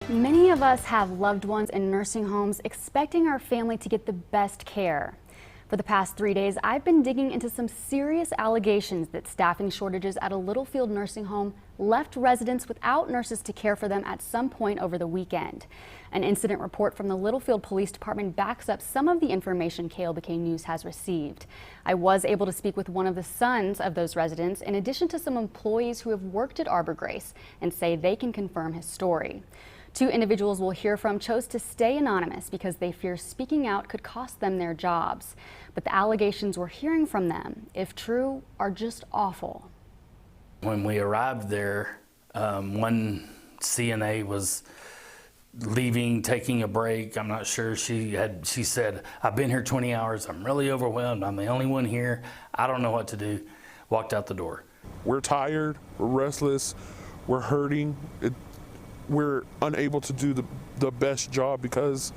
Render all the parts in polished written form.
Many of us have loved ones in nursing homes expecting our family to get the best care. For the past 3 days, I've been digging into some serious allegations that staffing shortages at a Littlefield nursing home left residents without nurses to care for them at some point over the weekend. An incident report from the Littlefield Police Department backs up some of the information KLBK News has received. I was able to speak with one of the sons of those residents, in addition to some employees who have worked at Arbor Grace, and say they can confirm his story. Two individuals we'll hear from chose to stay anonymous because they fear speaking out could cost them their jobs. But the allegations we're hearing from them, if true, are just awful. When we arrived there, one CNA was leaving, taking a break. I'm not sure. She said, "I've been here 20 hours. I'm really overwhelmed. I'm the only one here. I don't know what to do." Walked out the door. We're tired, we're restless, we're hurting. We're unable to do the best job because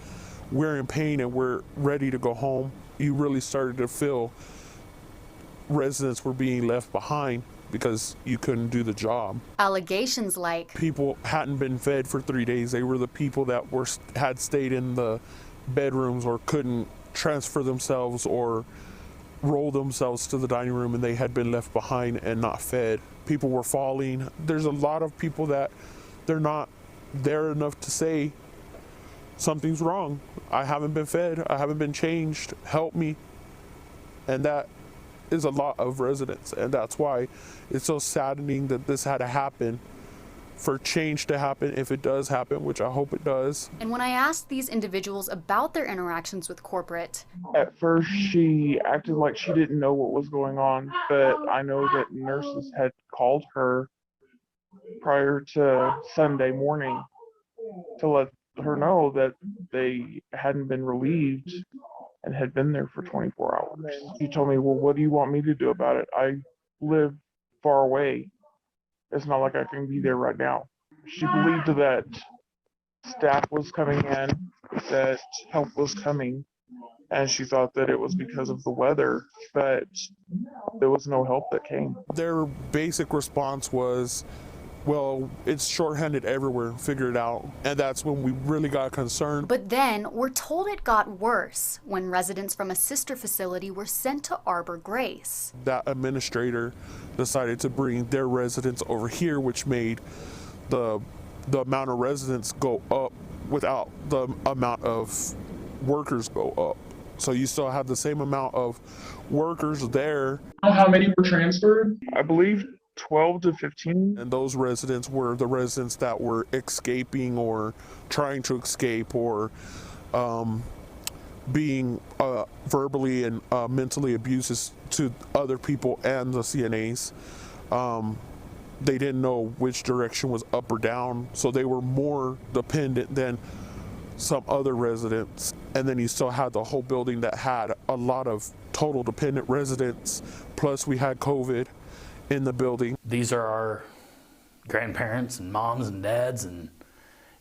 we're in pain and we're ready to go home. You really started to feel residents were being left behind because you couldn't do the job. Allegations like people hadn't been fed for 3 days. They were the people that had stayed in the bedrooms or couldn't transfer themselves or roll themselves to the dining room, and they had been left behind and not fed. People were falling. There's a lot of people that they're not there enough to say something's wrong. I haven't been fed. I haven't been changed. Help me. And that is a lot of residents, and that's why it's so saddening that this had to happen, for change to happen, if it does happen, which I hope it does. And when I asked these individuals about their interactions with corporate, at first she acted like she didn't know what was going on, but I know that nurses had called her prior to Sunday morning to let her know that they hadn't been relieved and had been there for 24 hours. She told me, "Well, what do you want me to do about it? I live far away. It's not like I can be there right now." She believed that staff was coming in, that help was coming, and she thought that it was because of the weather, but there was no help that came. Their basic response was, "Well, it's shorthanded everywhere, figure it out." And that's when we really got concerned. But then we're told it got worse when residents from a sister facility were sent to Arbor Grace. That administrator decided to bring their residents over here, which made the amount of residents go up without the amount of workers go up. So you still have the same amount of workers there. How many were transferred? I believe 12 to 15. And those residents were the residents that were escaping or trying to escape or being verbally and mentally abusive to other people and the CNAs. They didn't know which direction was up or down, so they were more dependent than some other residents. And then you still had the whole building that had a lot of total dependent residents, plus we had COVID in the building. These are our grandparents and moms and dads and,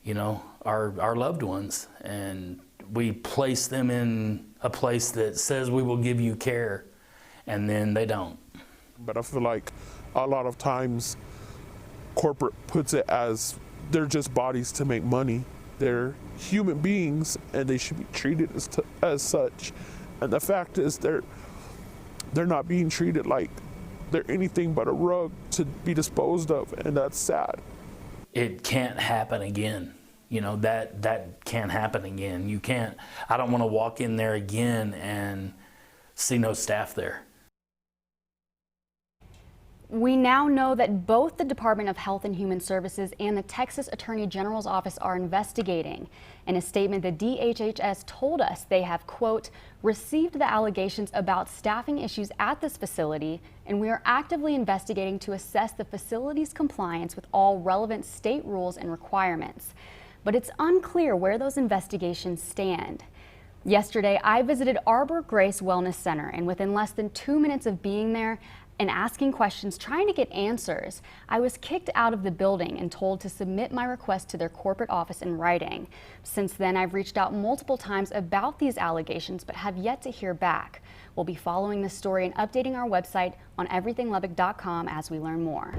you know, our loved ones. And we place them in a place that says we will give you care, and then they don't. But I feel like a lot of times corporate puts it as they're just bodies to make money. They're human beings and they should be treated as such. And the fact is they're not being treated like they're anything but a rug to be disposed of, and that's sad. It can't happen again. You know, that can't happen again. You can't, I don't want to walk in there again and see no staff there. We now know that both the Department of Health and Human Services and the Texas Attorney General's office are investigating. In a statement, the DHHS told us they have, quote, received the allegations about staffing issues at this facility, and we are actively investigating to assess the facility's compliance with all relevant state rules and requirements. But it's unclear where those investigations stand. Yesterday, I visited Arbor Grace Wellness Center, and within less than 2 minutes of being there and asking questions, trying to get answers, I was kicked out of the building and told to submit my request to their corporate office in writing. Since then, I've reached out multiple times about these allegations, but have yet to hear back. We'll be following this story and updating our website on everythinglubbock.com as we learn more.